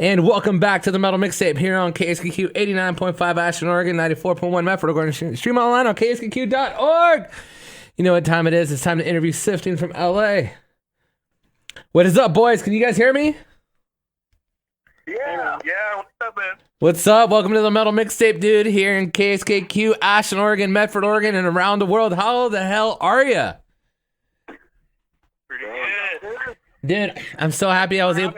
And welcome back to the Metal Mixtape here on KSKQ 89.5 Ashland, Oregon, 94.1 Medford Oregon. Stream online on kskq.org. You know what time it is. It's time to interview Sifting from LA. What is up, boys? Can you guys hear me? Yeah. What's up, man? What's up? Welcome to the Metal Mixtape, dude, here in KSKQ, Ashland, Oregon, Medford, Oregon, and around the world. How the hell are you? Pretty good. Dude, I'm so happy I was able...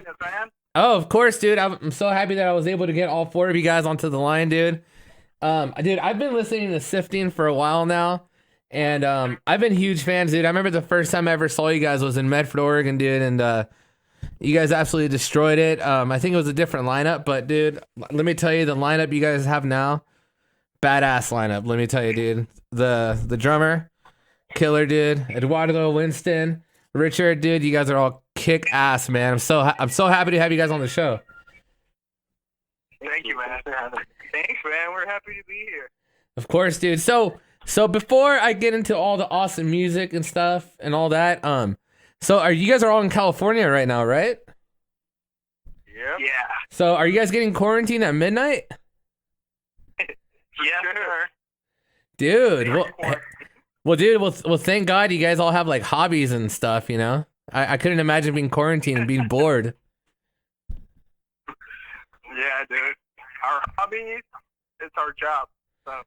Oh, of course, dude. I'm so happy that I was able to get all four of you guys onto the line, dude. Dude, I've been listening to Sifting for a while now, and I've been huge fans, dude. I remember the first time I ever saw you guys was in Medford, Oregon, dude, and you guys absolutely destroyed it. I think it was a different lineup, but, dude, let me tell you, the lineup you guys have now, badass lineup, let me tell you, dude. The drummer, killer, dude. Eduardo, Winston, Richard, dude, you guys are all kick ass, man. I'm so happy to have you guys on the show. Thank you, man. Thanks, man. We're happy to be here. Of course, dude. So before I get into all the awesome music and stuff and all that, so are you guys are all in California right now, right? Yeah. So are you guys getting quarantined at midnight? Yeah, sure. Dude, well, thank God you guys all have like hobbies and stuff, you know? I couldn't imagine being quarantined and being bored. Yeah, dude. Our hobby is our job. So.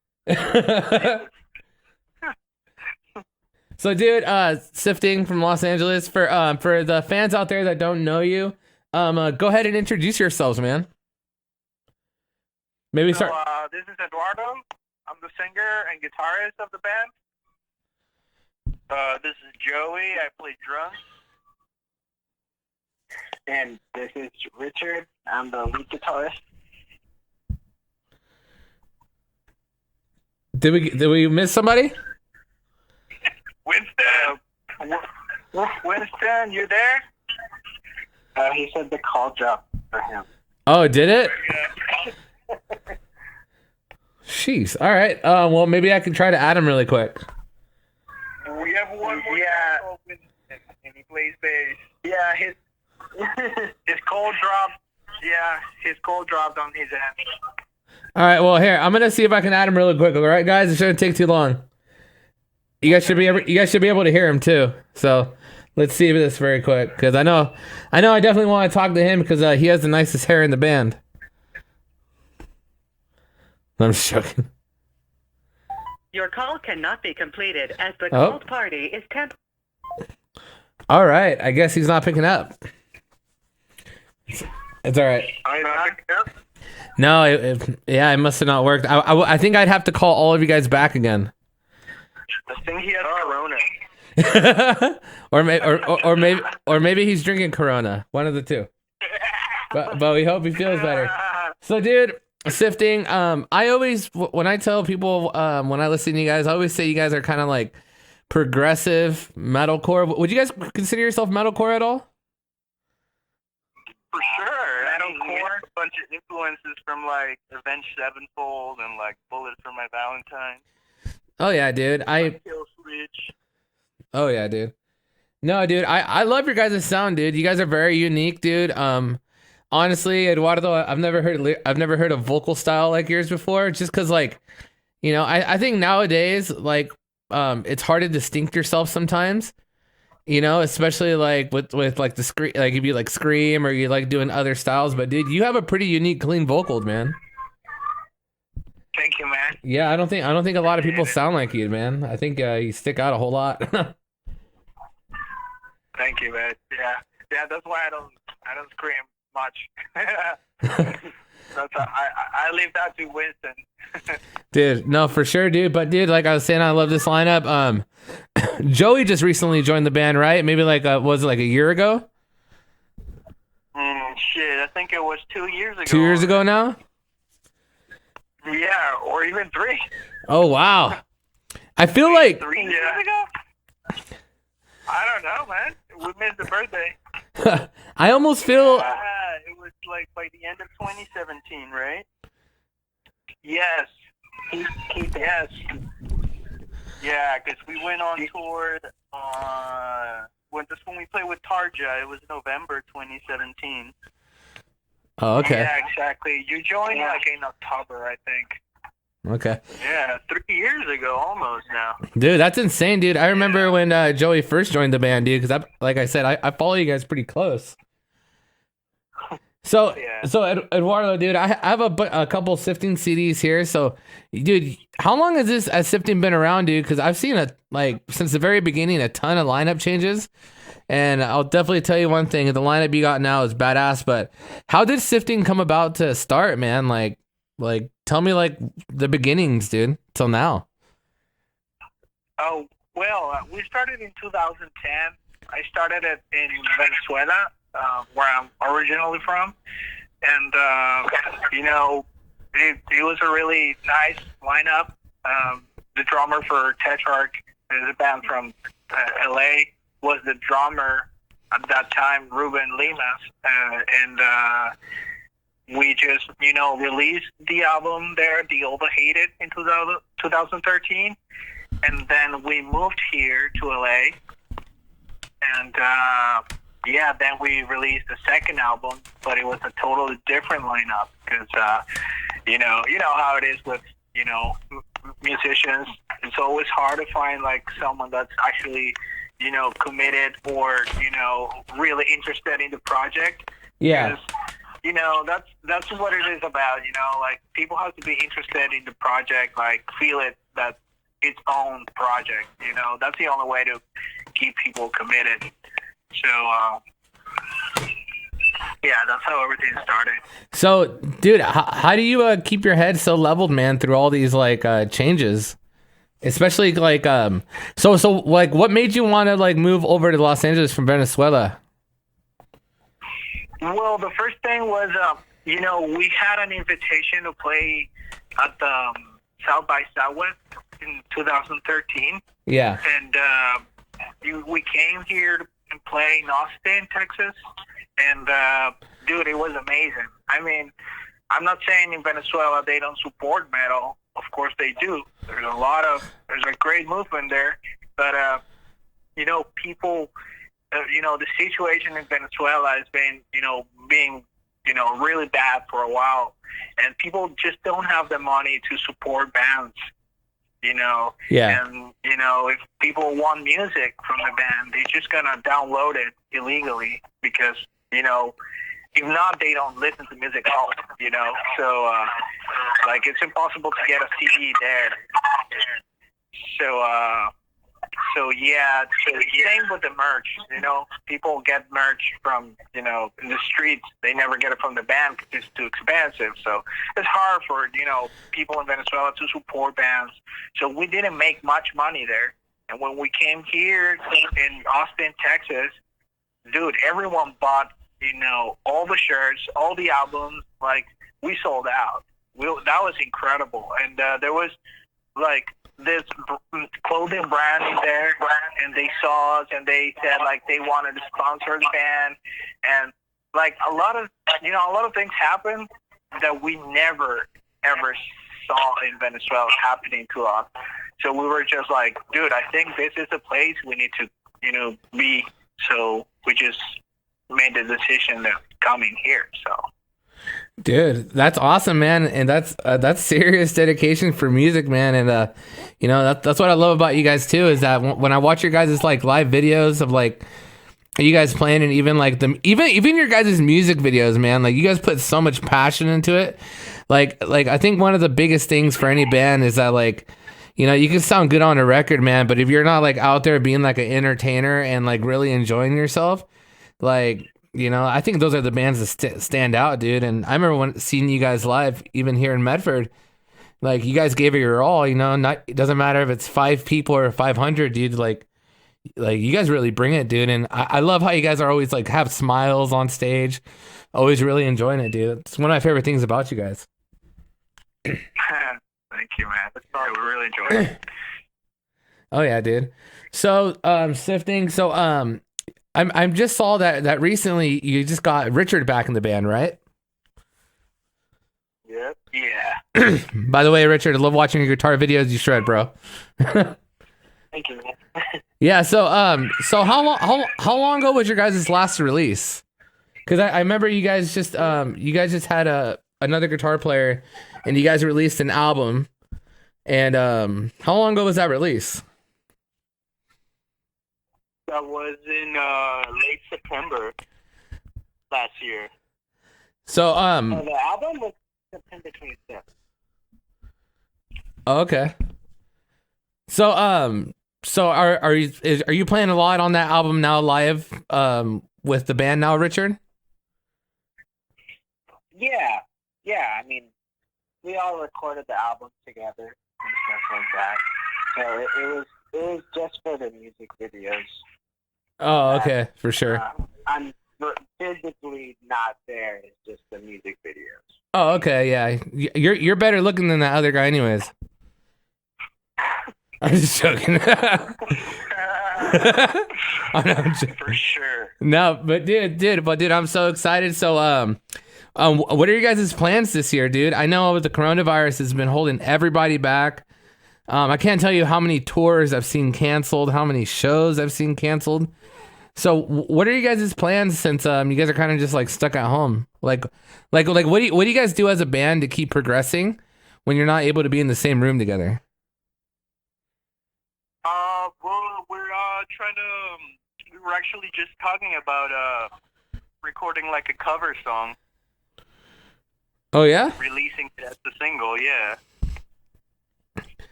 So, dude, Sifting from Los Angeles, for the fans out there that don't know you, go ahead and introduce yourselves, man. Maybe start. This is Eduardo. I'm the singer and guitarist of the band. This is Joey. I play drums. And this is Richard. I'm the lead guitarist. Did we miss somebody? Winston. Winston, you there? He said the call dropped for him. Oh, did it? Yeah. Jeez. All right. Well, maybe I can try to add him really quick. We have one more guy called Winston, and he plays bass. Yeah, his cold dropped. Yeah, his cold dropped on his end. All right. Well, here, I'm gonna see if I can add him really quick. All right, guys. It shouldn't take too long. You guys should be able to hear him too. So let's see this very quick, because I know I definitely want to talk to him because he has the nicest hair in the band. I'm just joking. Your call cannot be completed as the called party is temp. All right. I guess he's not picking up. It's all right. No, it must have not worked. I think I'd have to call all of you guys back again. I think he has Corona. or maybe he's drinking Corona. One of the two. But we hope he feels better. So, dude, Sifting. I always, when I tell people, when I listen to you guys, I always say you guys are kind of like progressive metalcore. Would you guys consider yourself metalcore at all? For sure. Metalcore. A bunch of influences from like Avenged Sevenfold and like Bullet for My Valentine. Oh yeah, dude. Kill Switch. Oh yeah, dude. No, dude. I love your guys' sound, dude. You guys are very unique, dude. Honestly, Eduardo, I've never heard a vocal style like yours before. Just because, like, you know, I think nowadays, like, it's hard to distinct yourself sometimes. You know, especially like with like the scream, like if you like scream or you like doing other styles. But dude, you have a pretty unique, clean vocal, man. Thank you, man. Yeah, I don't think a lot of people sound like you, man. I think you stick out a whole lot. Thank you, man. Yeah, that's why I don't scream much. I leave that to Winston. Dude, no, for sure, dude. But dude, like I was saying, I love this lineup. Joey just recently joined the band, right? Maybe like was it like a year ago? Shit, I think it was 2 years ago. 2 years ago now? Yeah, or even 3. Oh wow. I feel like 3 years ago? I don't know, man. We missed the birthday. I almost feel it was like by the end of 2017, right? Yes. Yes. Yeah, because we went on tour when we played with Tarja. It was November 2017. Oh, okay. Yeah, exactly. You joined like in October, I think. Okay. Yeah, 3 years ago almost now. Dude, that's insane, dude. I remember when Joey first joined the band, dude, because like I said, I follow you guys pretty close. So, Eduardo, dude, I have a couple Sifting CDs here. So, dude, how long has this Sifting been around, dude? Because I've seen since the very beginning, a ton of lineup changes. And I'll definitely tell you one thing: the lineup you got now is badass. But how did Sifting come about to start, man? Like, tell me the beginnings, dude, till now. Oh well, we started in 2010. I started it in Venezuela, where I'm originally from, and it was a really nice lineup. The drummer for Tetrarch is a band from LA. Was the drummer at that time, Ruben Limas, and we just released the album there, The Overhated, in 2013, and then we moved here to LA, and then we released the second album, but it was a totally different lineup because you know how it is with musicians. It's always hard to find someone that's actually committed or really interested in the project. Yeah. Because, that's what it is about. People have to be interested in the project, feel it that its own project. That's the only way to keep people committed. So that's how everything started. So, dude, how do you keep your head so leveled, man, through all these changes? Especially what made you want to move over to Los Angeles from Venezuela? Well, the first thing was we had an invitation to play at the South by Southwest in 2013. Yeah. And we came here and play in Austin, Texas, and dude, it was amazing. I mean, I'm not saying in Venezuela they don't support metal. Of course they do. There's a great movement there, but people, the situation in Venezuela has been, being, really bad for a while, and people just don't have the money to support bands, Yeah. And if people want music from the band, they're just gonna download it illegally because if not, they don't listen to music at all, So, it's impossible to get a CD there. So same with the merch, People get merch from, in the streets. They never get it from the band because it's too expensive. So it's hard for, people in Venezuela to support bands. So we didn't make much money there. And when we came here in Austin, Texas, dude, everyone bought all the shirts, all the albums, we sold out. That was incredible. And there was, this clothing brand in there, and they saw us, and they said, they wanted to sponsor the band. And, a lot of things happened that we never, ever saw in Venezuela happening to us. So we were just dude, I think this is the place we need to, be. So we just made the decision of coming here. So, dude, that's awesome, man, and that's serious dedication for music, man. And that's what I love about you guys too, is that when I watch your guys' live videos of you guys playing, and even even your guys' music videos, man, you guys put so much passion into it. I think one of the biggest things for any band is that you can sound good on a record, man, but if you're not out there being an entertainer and really enjoying yourself, I think those are the bands that stand out, dude. And I remember seeing you guys live, even here in Medford. You guys gave it your all, it doesn't matter if it's 5 people or 500, dude. You guys really bring it, dude. And I love how you guys are always have smiles on stage, always really enjoying it, dude. It's one of my favorite things about you guys. Thank you, man. We really enjoy it. Oh yeah, dude. So, Sifting. So, I just saw that recently you just got Richard back in the band, right? Yep. Yeah. By the way, Richard, I love watching your guitar videos. You shred, bro. Thank you, man. Yeah. So how long ago was your guys' last release? Because I remember you guys just had another guitar player, and you guys released an album. And how long ago was that release? That was in late September last year. So the album was September 26th. Oh, okay. So are you playing a lot on that album now live with the band now, Richard? Yeah. I mean, we all recorded the album together and stuff like that. So it was just for the music videos. Oh, okay, for sure. I'm physically not there. It's just the music videos. Oh, okay, yeah. You're better looking than that other guy, anyways. I'm just joking. For sure. No, but dude, I'm so excited. So, what are your guys' plans this year, dude? I know the coronavirus has been holding everybody back. I can't tell you how many tours I've seen canceled, how many shows I've seen canceled. So, what are you guys' plans since you guys are kind of just like stuck at home? Like, what do you guys do as a band to keep progressing when you're not able to be in the same room together? Well, we're actually just talking about recording like a cover song. Oh yeah? Releasing it as a single, yeah.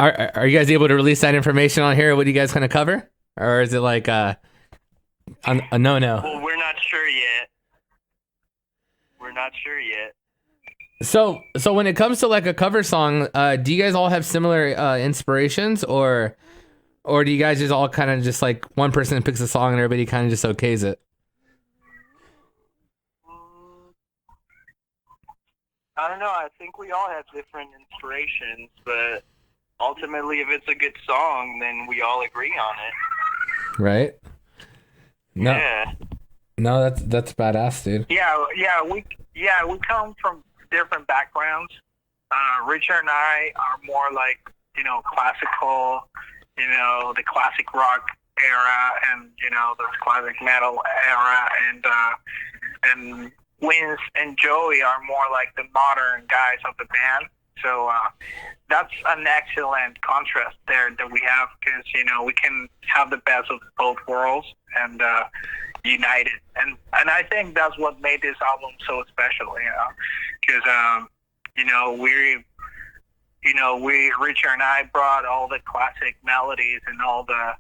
Are you guys able to release that information on here? What do you guys kind of cover, or is it like a no? Well, we're not sure yet. So when it comes to like a cover song, do you guys all have similar inspirations, or do you guys just all kind of just like one person picks a song and everybody kind of just okays it? I don't know. I think we all have different inspirations, but ultimately, if it's a good song, then we all agree on it. Right? No. Yeah. No, that's badass, dude. We come from different backgrounds. Richard and I are more like, classical, the classic rock era, and the classic metal era, and Vince and Joey are more like the modern guys of the band. So that's an excellent contrast there that we have, because we can have the best of both worlds and united, and I think that's what made this album so special, because we Richard and I brought all the classic melodies and all the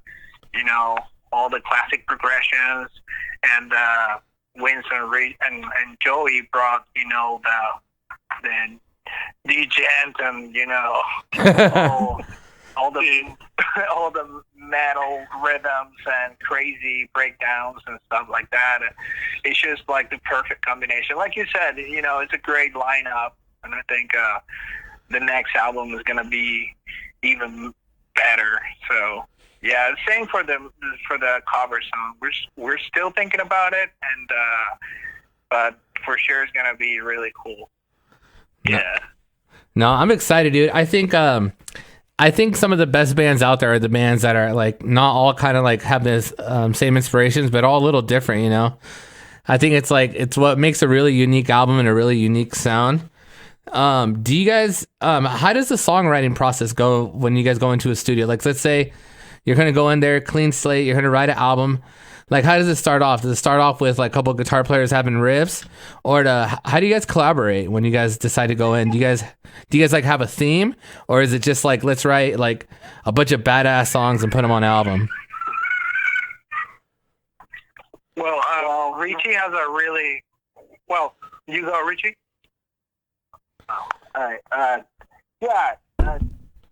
classic progressions, and Vince and Joey brought the djent and all the metal rhythms and crazy breakdowns and stuff like that. It's just like the perfect combination. Like you said, it's a great lineup, and I think the next album is gonna be even better. So yeah, same for the cover song. We're still thinking about it, and but for sure it's gonna be really cool. Yeah. No, I'm excited, dude. I think some of the best bands out there are the bands that are like not all kind of like have this same inspirations, but all a little different. I think it's what makes a really unique album and a really unique sound. Do you guys? How does the songwriting process go when you guys go into a studio? Like, let's say you're gonna go in there, clean slate. You're gonna write an album. Like, how does it start off? Does it start off with like a couple of guitar players having riffs, or how do you guys collaborate when you guys decide to go in? Do you guys like have a theme, or is it just like let's write like a bunch of badass songs and put them on an album? Well, Richie has a really You go, Richie. Oh, all right.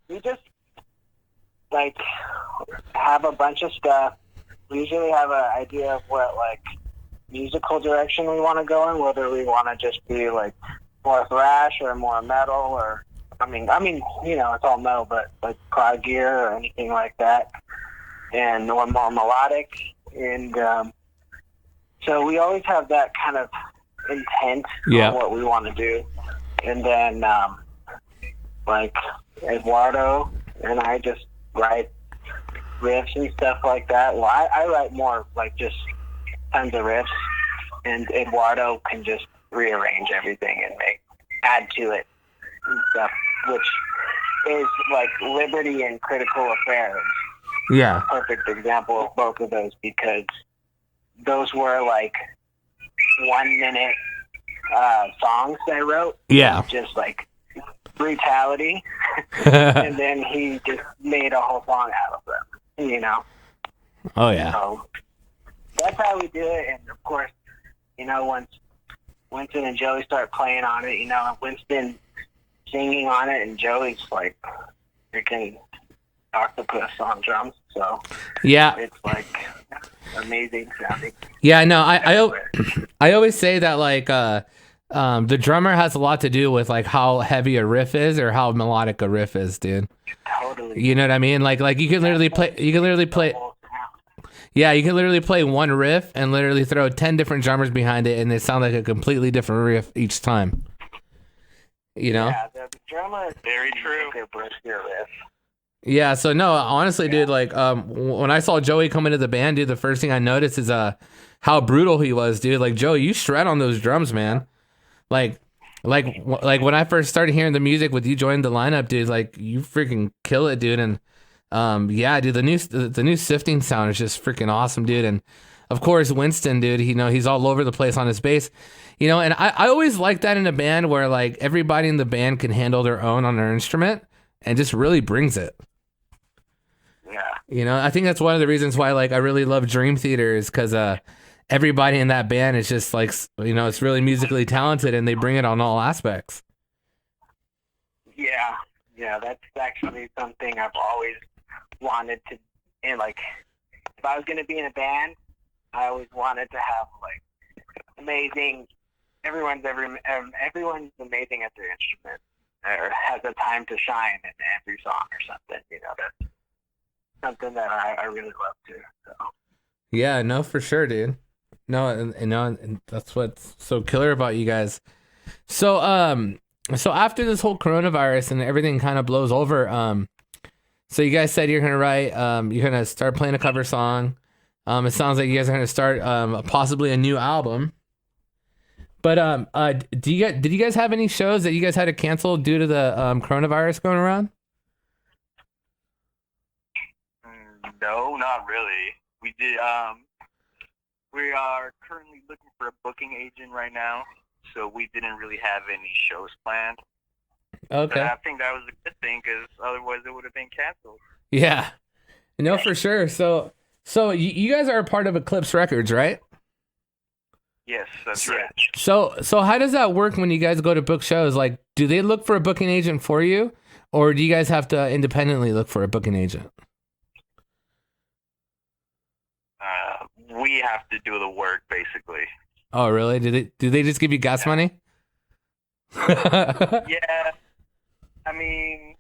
We just like have a bunch of stuff. We usually have an idea of what like musical direction we want to go in, whether we want to just be like more thrash or more metal, or I mean, it's all metal, but like Cloud Gear or anything like that, and or more melodic. And so we always have that kind of intent on what we want to do. And then like Eduardo and I just write riffs and stuff like that. Well, I write more like just tons of riffs, and Eduardo can just rearrange everything and add to it and stuff, which is like Liberty and Critical Affairs. Yeah. Perfect example of both of those, because those were like 1 minute songs I wrote. Yeah. Just like brutality. And then he just made a whole song out of them, you know? Oh, yeah. So that's how we do it. And of course, you know, once Winston and Joey start playing on it, you know, Winston singing on it, and Joey's like freaking octopus on drums. So yeah, it's like amazing sounding. Yeah, no, I always say that like the drummer has a lot to do with like how heavy a riff is or how melodic a riff is, dude. Totally. You know what I mean? Like you can literally play. Yeah, you can literally play one riff and literally throw 10 different drummers behind it, and they sound like a completely different riff each time. You know? Yeah, the drummer is very true. Riff. Yeah, so no, honestly, dude, like when I saw Joey come into the band, dude, the first thing I noticed is how brutal he was, dude. Like, Joey, you shred on those drums, man. Like when I first started hearing the music with you joining the lineup, dude, like you freaking kill it, dude. And yeah, dude, the new Sifting sound is just freaking awesome, dude. And of course, Winston, dude, he's all over the place on his bass, you know. And I always like that in a band where like everybody in the band can handle their own on their instrument and just really brings it. Yeah. You know, I think that's one of the reasons why like I really love Dream Theater is because everybody in that band is just like, you know, it's really musically talented and they bring it on all aspects. Yeah, that's actually something I've always wanted to, and like if I was going to be in a band, I always wanted to have like amazing, everyone's amazing at their instrument or has a time to shine in every song or something, you know. That's something that I really love too. So. Yeah, no, for sure, dude. No, and that's what's so killer about you guys. So so after this whole coronavirus and everything kind of blows over, so you guys said you're gonna write, you're gonna start playing a cover song. It sounds like you guys are gonna start possibly a new album. But did you guys have any shows that you guys had to cancel due to the coronavirus going around? No, not really. We did. We are currently looking for a booking agent right now, so we didn't really have any shows planned. Okay. But I think that was a good thing, because otherwise it would have been canceled. Yeah. No, for sure. So you guys are a part of Eclipse Records, right? Yes, that's right. So how does that work when you guys go to book shows? Like, do they look for a booking agent for you, or do you guys have to independently look for a booking agent? We have to do the work, basically. Oh, really? Do they just give you gas money? Yeah. I mean,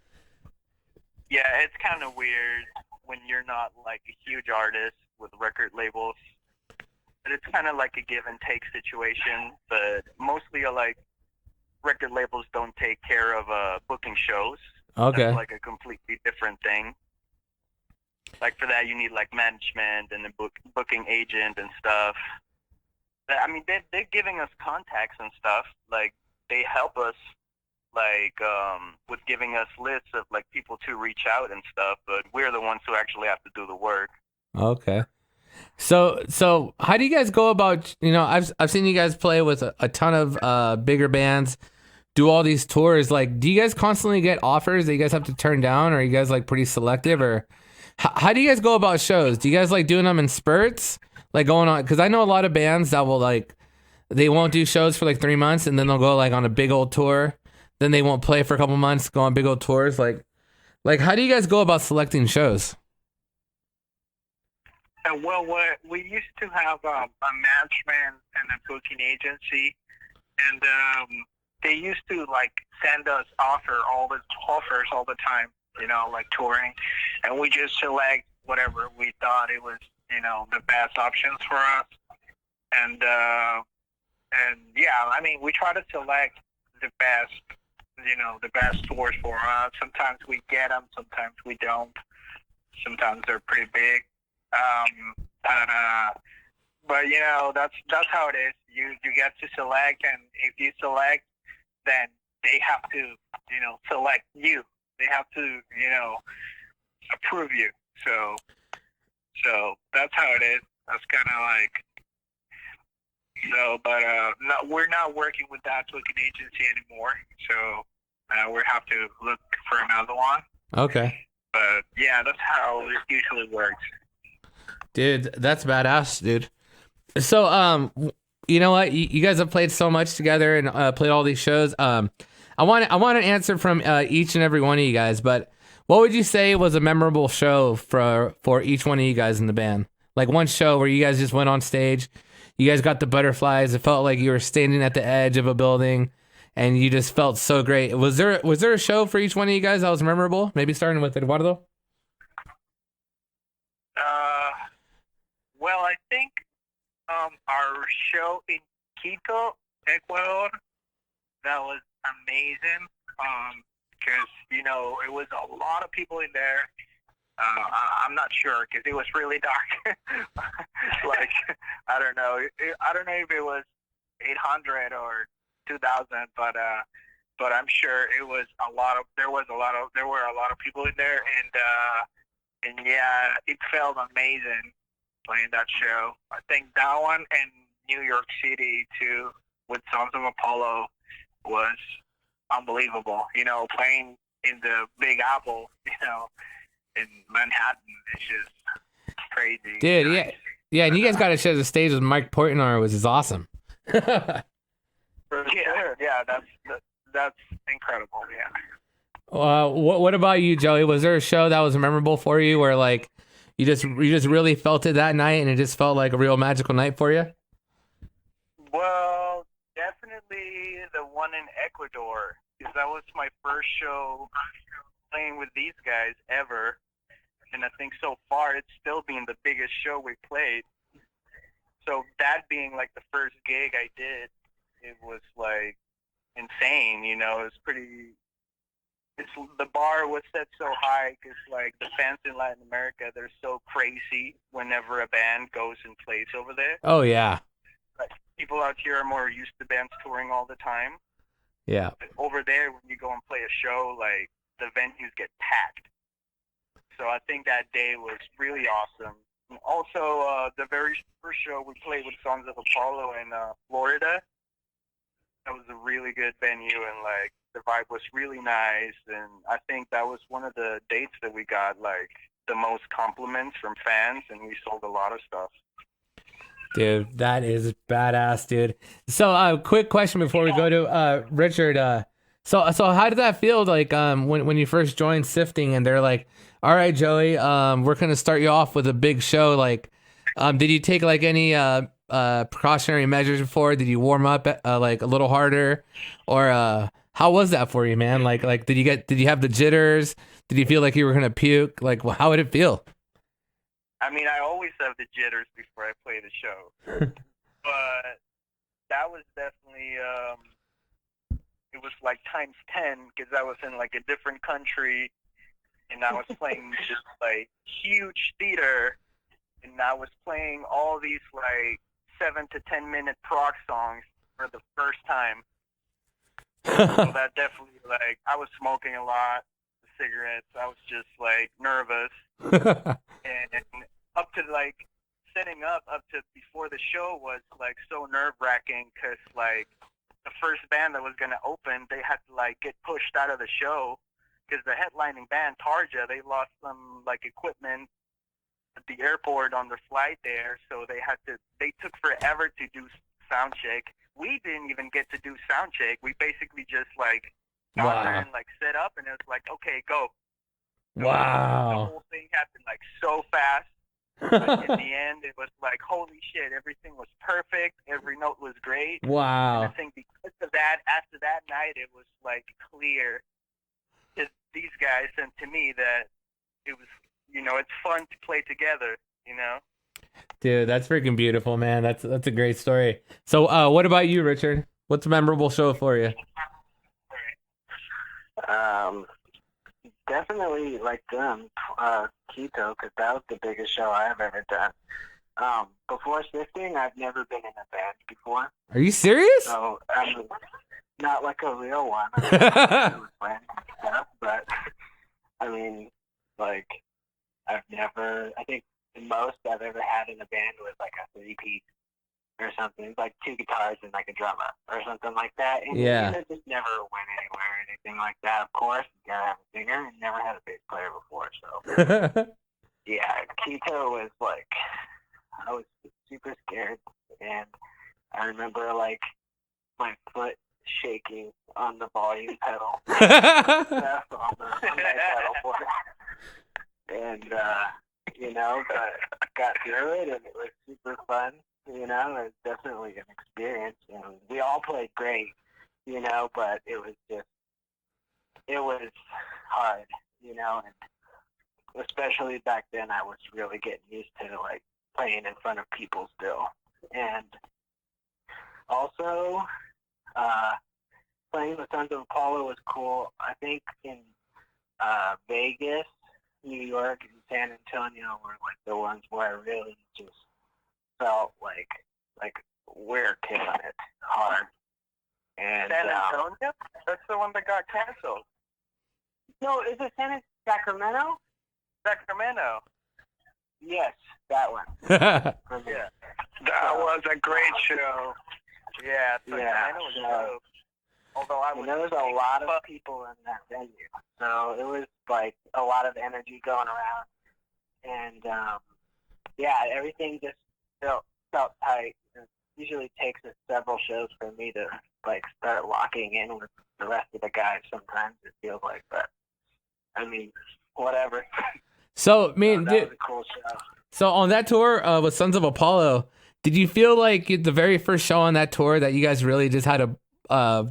yeah, it's kind of weird when you're not like a huge artist with record labels. But it's kind of like a give and take situation. But mostly, like, record labels don't take care of booking shows. Okay. That's like a completely different thing. Like, for that, you need, like, management and a booking agent and stuff. But, I mean, they're giving us contacts and stuff. Like, they help us, like, with giving us lists of, like, people to reach out and stuff. But we're the ones who actually have to do the work. Okay. So how do you guys go about, you know, I've seen you guys play with a ton of bigger bands, do all these tours. Like, do you guys constantly get offers that you guys have to turn down, or are you guys, like, pretty selective, or... How do you guys go about shows? Do you guys like doing them in spurts? Like going on, because I know a lot of bands that will like, they won't do shows for like 3 months and then they'll go like on a big old tour. Then they won't play for a couple months, go on big old tours. Like how do you guys go about selecting shows? Well, we used to have a management and a booking agency, and they used to like send us offers all the time. You know, like touring, and we just select whatever we thought it was, you know, the best options for us. And yeah, I mean, we try to select the best, you know, the best tours for us. Sometimes we get them, sometimes we don't. Sometimes they're pretty big. But But that's how it is. You get to select, and if you select, then they have to select you. They have to approve you. So that's how it is. That's kind of like so. But we're not working with that booking agency anymore. So we have to look for another one. Okay. But yeah, that's how it usually works. Dude, that's badass, dude. So, you know what? You guys have played so much together and played all these shows. I want an answer from each and every one of you guys. But what would you say was a memorable show for each one of you guys in the band? Like one show where you guys just went on stage, you guys got the butterflies. It felt like you were standing at the edge of a building, and you just felt so great. Was there a show for each one of you guys that was memorable? Maybe starting with Eduardo. Well, I think our show in Quito, Ecuador, that was amazing. Because it was a lot of people in there. I'm not sure because it was really dark. Like I don't know. I don't know if it was 800 or 2,000, but I'm sure it was a lot of. There were a lot of people in there, and yeah, it felt amazing playing that show. I think that one and New York City too with Sons of Apollo was unbelievable. Playing in the Big Apple, in Manhattan, it's just crazy. Dude, yeah, and you guys got to share the stage with Mike Portnoy, which is awesome. For sure. Yeah, that's incredible. Yeah. What about you, Joey? Was there a show that was memorable for you where like you just really felt it that night and it just felt like a real magical night for you? Well, definitely the one in Ecuador, because that was my first show playing with these guys ever, and I think so far it's still been the biggest show we played. So that being like the first gig I did, it was like insane. It was pretty. The bar was set so high because like the fans in Latin America, they're so crazy whenever a band goes and plays over there. Oh yeah. Like people out here are more used to bands touring all the time. Yeah. But over there, when you go and play a show, like the venues get packed. So I think that day was really awesome. And also, the very first show we played with Sons of Apollo in Florida. That was a really good venue, and like the vibe was really nice. And I think that was one of the dates that we got like the most compliments from fans, and we sold a lot of stuff. Dude, that is badass, dude. So, quick question before we go to Richard. So how did that feel like when you first joined Sifting and they're like, all right, Joey, we're gonna start you off with a big show. Like, did you take like any precautionary measures before? Did you warm up like a little harder, or how was that for you, man? Like did you have the jitters? Did you feel like you were gonna puke? Like, how would it feel? I mean, I always have the jitters before I play the show, but that was definitely it was like times 10 because I was in like a different country, and I was playing this like huge theater, and I was playing all these like 7 to 10 minute prog songs for the first time. So that definitely, like, I was smoking a lot, cigarettes. I was just like nervous, and up to like setting up to before the show was like so nerve wracking because like the first band that was gonna open, they had to like get pushed out of the show because the headlining band Tarja, they lost some like equipment at the airport on their flight there, so they took forever to do sound check. We didn't even get to do sound check. We basically just like got there and like set up, and it was like, okay, go. Wow. The whole thing happened like so fast. But in the end, it was like, holy shit, everything was perfect. Every note was great. Wow. And I think because of that, after that night, it was like clear to these guys and to me that it was, it's fun to play together, Dude, that's freaking beautiful, man. That's a great story. So, what about you, Richard? What's a memorable show for you? Definitely like Quito, because that was the biggest show I've ever done. Before Sifting, I've never been in a band before. Are you serious? So, not like a real one. I was playing stuff, but, I mean, like, I think the most I've ever had in a band was like a 3-piece or something, like 2 guitars and like a drummer or something like that. And it just never went anywhere or anything like that. Of course, you gotta have a singer, and never had a bass player before, so. Yeah, Keto was like, I was super scared, and I remember like my foot shaking on the volume pedal. on that pedal board. And, but got through it, and it was super fun. It was definitely an experience. And we all played great, but it was hard, and especially back then I was really getting used to, like, playing in front of people still. And also, playing with Sons of Apollo was cool. I think in Vegas, New York, and San Antonio were like the ones where I really just felt like we're killing it hard. And San Antonio? That's the one that got canceled. No, is it Sacramento? Sacramento. Yes, that one. Yeah, that was a great show. Yeah, Sacramento was dope. Although there was a lot of people in that venue, so it was like a lot of energy going around, and everything just felt tight. It usually takes several shows for me to like start locking in with the rest of the guys. Sometimes it feels like, but I mean, whatever. So, that was a cool show. So on that tour with Sons of Apollo, did you feel like the very first show on that tour that you guys really just had to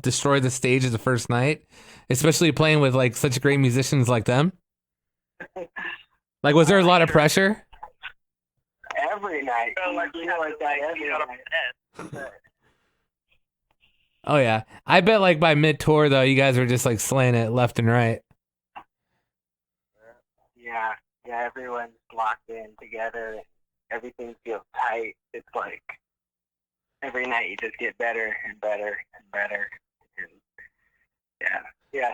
destroy the stage the first night, especially playing with like such great musicians like them? Like, was there a lot of pressure? Every night. Every night. Oh yeah, I bet like by mid tour though, you guys were just like slaying it left and right. Yeah, everyone's locked in together. Everything feels tight. It's like every night you just get better and better and better. And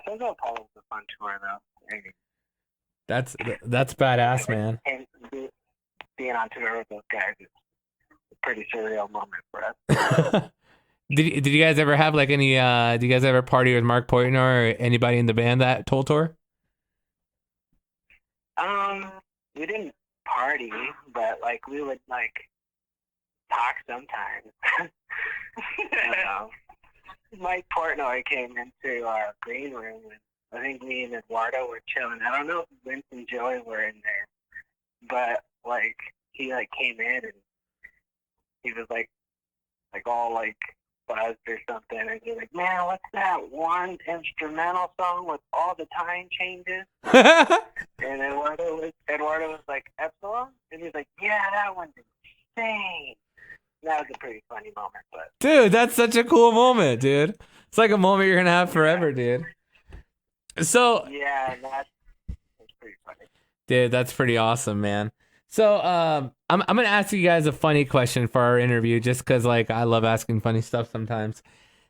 Sons of Apollo was a fun tour though. I mean, that's badass, man. And being on tour with those guys is a pretty surreal moment for us. Did you guys ever have like any? Did you guys ever party with Mark Poitner or anybody in the band that whole tour? We didn't party, but like we would like talk sometimes. Mike Portnoy came into our green room, and I think me and Eduardo were chilling. I don't know if Vince and Joey were in there, but like he like came in and he was like all like buzzed or something, and he's like, "Man, what's that one instrumental song with all the time changes?" And Eduardo was like, "Epsilon?" And he's like, "Yeah, that one's insane." That was a pretty funny moment, but dude, that's such a cool moment, dude. It's like a moment you're gonna have forever, dude. So yeah, that's pretty funny. Dude, that's pretty awesome, man. So I'm gonna ask you guys a funny question for our interview, just because like I love asking funny stuff sometimes.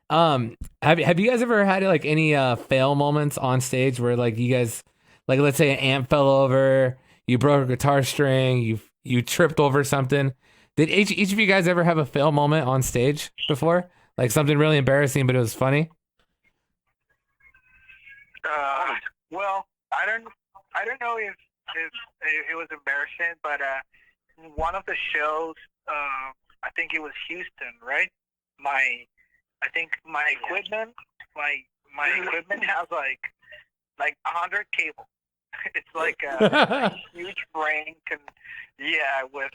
Have you guys ever had like any fail moments on stage where like you guys, like, let's say an amp fell over, you broke a guitar string, you tripped over something? Did each of you guys ever have a fail moment on stage before? Like something really embarrassing, but it was funny? Well, I don't know if it was embarrassing, but one of the shows, I think it was Houston, right? I think my equipment has like 100 cables. It's like a huge range, with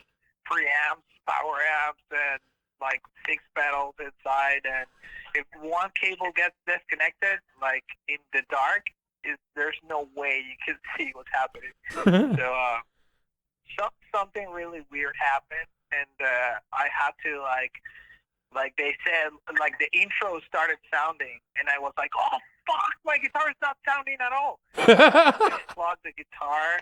preamps, power amps, and like 6 pedals inside. And if one cable gets disconnected, like in the dark, there's no way you can see what's happening. So something really weird happened, and I had to like they said, like the intro started sounding, and I was like, oh fuck, my guitar is not sounding at all. I plugged the guitar.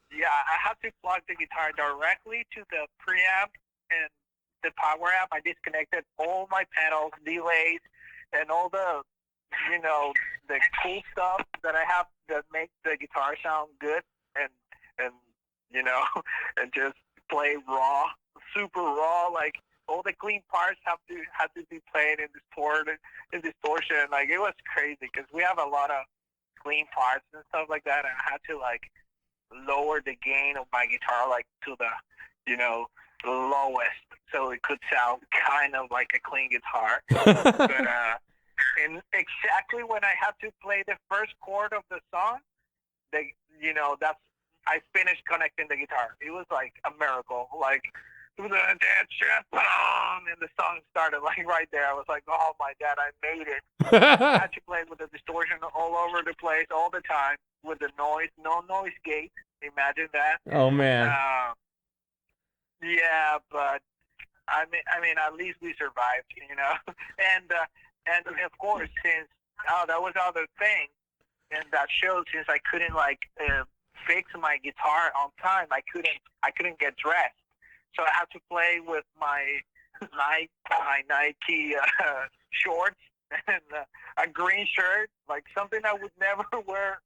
Yeah, I had to plug the guitar directly to the preamp and the power amp, I disconnected all my pedals, delays, and all the, the cool stuff that I have that makes the guitar sound good, and and just play raw, super raw. Like all the clean parts had to be played in distortion. Like it was crazy because we have a lot of clean parts and stuff like that, and I had to like lower the gain of my guitar like to the lowest, so it could sound kind of like a clean guitar. But and exactly when I had to play the first chord of the song, that's I finished connecting the guitar. It was like a miracle. Like and the song started like right there. I was like, oh my God, I made it. I had to play with the distortion all over the place all the time with the noise, no noise gate. Imagine that. Oh man. Yeah, but I mean, at least we survived, and of course, since that was the other thing, and that show, since I couldn't fix my guitar on time, I couldn't get dressed, so I had to play with my Nike shorts and a green shirt, like something I would never wear,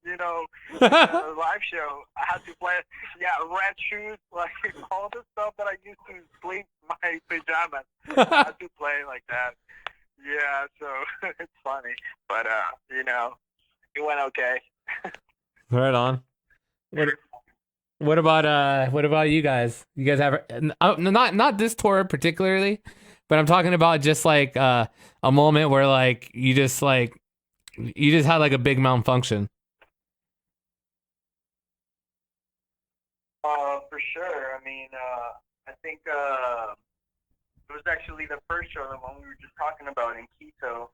in a live show. I had to play, red shoes, like all the stuff that I used to sleep my pajamas. I had to play like that. Yeah, so it's funny, but it went okay. Right on. What about you guys? You guys have not this tour particularly, but I'm talking about just like a moment where like you just had like a big malfunction. For sure. I mean, I think it was actually the first show, the one we were just talking about in Quito.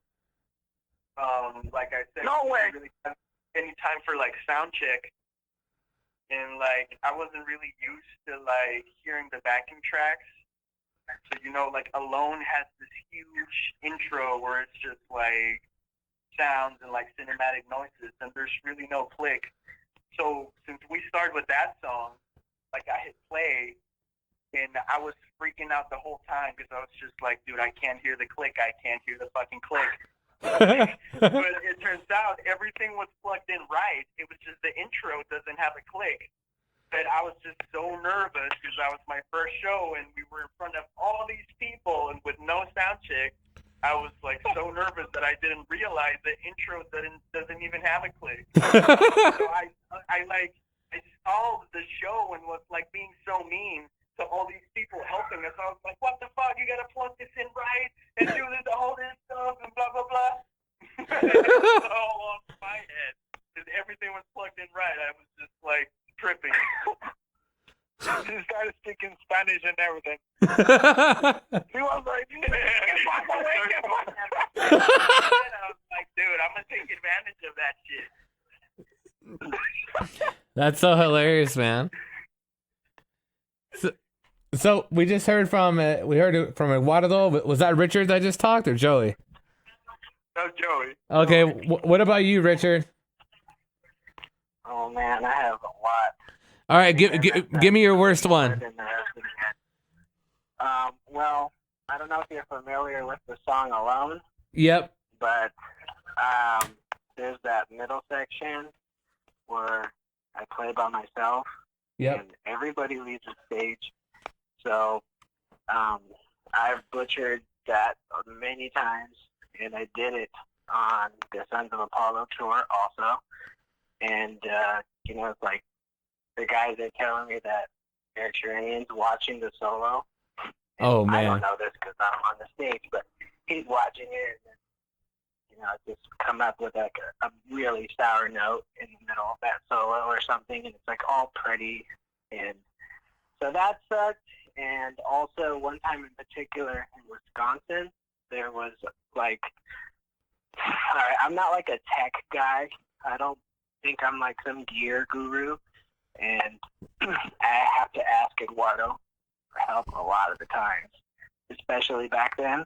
Like I said, no way. Really have any time for like sound check, and like I wasn't really used to like hearing the backing tracks. So like Alone has this huge intro where it's just like sounds and like cinematic noises, and there's really no click. So since we started with that song, like I hit play, and I was freaking out the whole time because I was just like, dude, I can't hear the click. I can't hear the fucking click. But it turns out everything was plugged in right. It was just the intro doesn't have a click. But I was just so nervous because that was my first show, and we were in front of all these people and with no sound check. I was like so nervous that I didn't realize the intro doesn't even have a click. So I saw the show and was like being so mean to all these people helping us. I was like, what the fuck? You gotta plug this in right and do this, all this stuff and blah blah blah. It was all on my head because everything was plugged in right. I was just like tripping. He started speaking Spanish and everything. He was like, And I was like, dude, I'm gonna take advantage of that shit. That's so hilarious, man. So we just heard from Eduardo. Was that Richard that just talked, or Joey? no, Joey. Okay, what about you, Richard? Oh man, I have a lot. All right, give me your worst one. Well, I don't know if you're familiar with the song Alone. Yep. But there's that middle section where I play by myself. Yep. And everybody leaves the stage. So I've butchered that many times, and I did it on the Sons of Apollo tour also. And, it's like the guys are telling me that Eritrean's watching the solo. Oh, man. I don't know this because I'm on the stage, but he's watching it and, just come up with like a really sour note in the middle of that solo or something, and it's like all pretty. And so that sucked. And also one time in particular in Wisconsin, there was like, all right, I'm not like a tech guy. I don't think I'm like some gear guru. And I have to ask Eduardo for help a lot of the times, especially back then.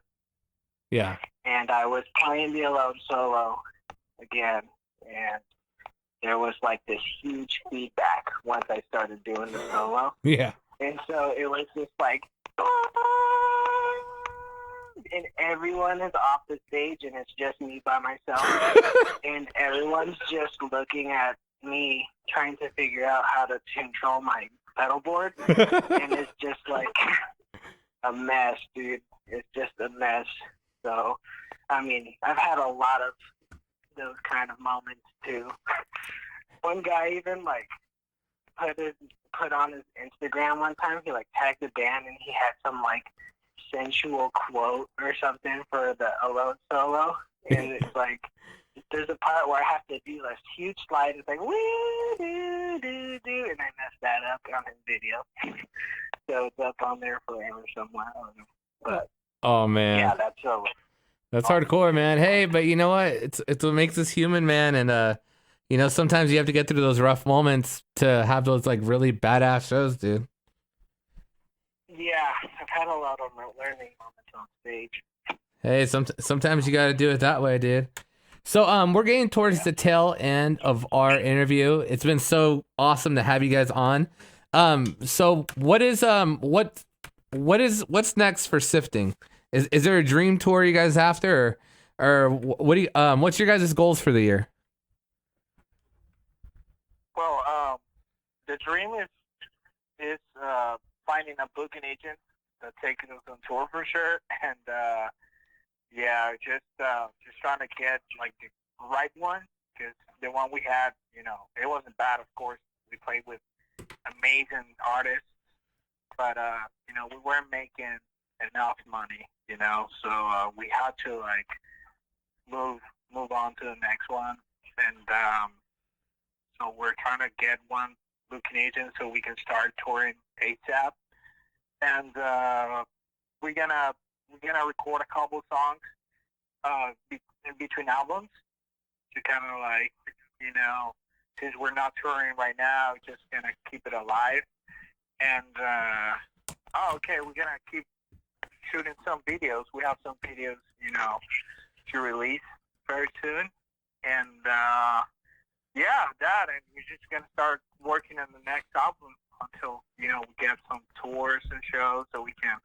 Yeah. And I was playing the Alone solo again, and there was like this huge feedback once I started doing the solo. Yeah. And so it was just like and everyone is off the stage, and it's just me by myself, and everyone's just looking at me trying to figure out how to control my pedal board, and it's just like a mess, dude. It's just a mess. So, I mean, I've had a lot of those kind of moments too. One guy even like put on his Instagram one time. He like tagged the band, and he had some like sensual quote or something for the alone solo, and it's like there's a part where I have to do this huge slide. It's like woo do do do, and I messed that up on his video. So it's up on there forever somewhere. I don't know. But oh man, yeah, that's hardcore, man. Hey, but you know what? It's what makes us human, man. And you know, sometimes you have to get through those rough moments to have those like really badass shows, dude. Yeah, I've had a lot of learning moments on stage. Hey, sometimes you got to do it that way, dude. So we're getting towards the tail end of our interview. It's been so awesome to have you guys on. So what's next for Sifting? Is there a dream tour you guys after, or what do you what's your guys' goals for the year? Well, the dream is finding a booking agent to take us on tour for sure, and yeah, just trying to get like the right one, because the one we had, you know, it wasn't bad. Of course, we played with amazing artists, but you know, we weren't making enough money, you know, so we had to like move on to the next one, and so we're trying to get one booking agent so we can start touring ASAP, and we're gonna record a couple songs in between albums to kind of like, you know, since we're not touring right now, just gonna keep it alive. And we're gonna keep shooting some videos. We have some videos, you know, to release very soon. And yeah, that, and we're just gonna start working on the next album until, you know, we get some tours and shows so we can,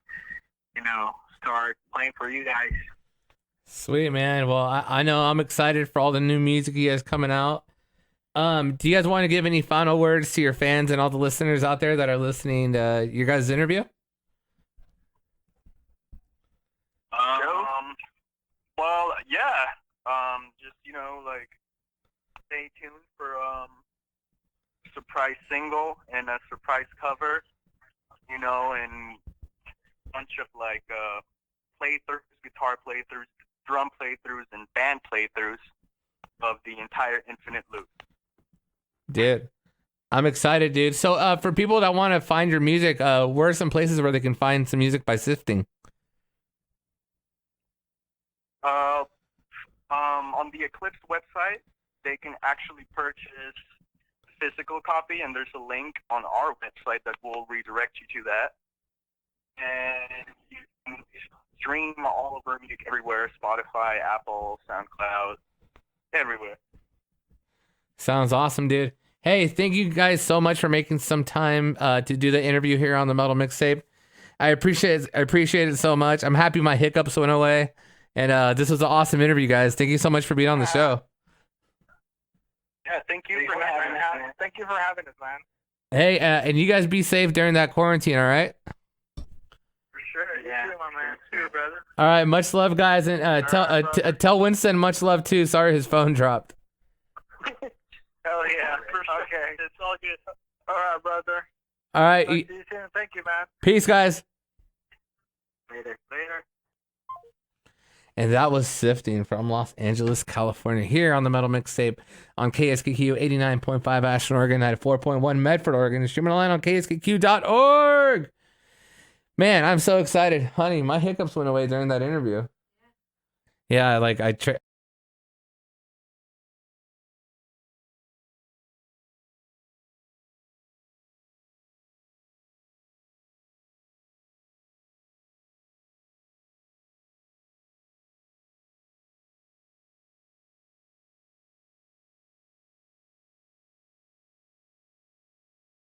you know, start playing for you guys. Sweet, man. Well, I know I'm excited for all the new music you guys coming out. Do you guys want to give any final words to your fans and all the listeners out there that are listening to your guys' interview? Well, yeah. Just, you know, like, stay tuned for surprise single and a surprise cover, you know, and a bunch of like playthroughs, guitar playthroughs, drum playthroughs, and band playthroughs of the entire Infinite Loop. Dude, I'm excited, dude. So for people that want to find your music, where are some places where they can find some music by Sifting? On the Eclipse website, they can actually purchase a physical copy, and there's a link on our website that will redirect you to that. And you can stream all of our music everywhere: Spotify, Apple, SoundCloud, everywhere. Sounds awesome, dude. Hey, thank you guys so much for making some time to do the interview here on the Metal Mixtape. I appreciate it so much. I'm happy my hiccups went away. And this was an awesome interview, guys. Thank you so much for being on the show. Yeah, thank you for having us. Thank you for having us, man. Hey, and you guys be safe during that quarantine, all right? For sure. Yeah. You too, my man. See you, brother. All right, much love, guys. And tell Winston much love, too. Sorry his phone dropped. Hell yeah. For sure. Okay. It's all good. All right, brother. All right. See you soon. Thank you, man. Peace, guys. Later. And that was Sifting from Los Angeles, California, here on the Metal Mixtape on KSKQ 89.5 Ashland, Oregon, 94.1 Medford, Oregon, and streaming online on KSKQ.org. Man, I'm so excited. Honey, my hiccups went away during that interview. Yeah, like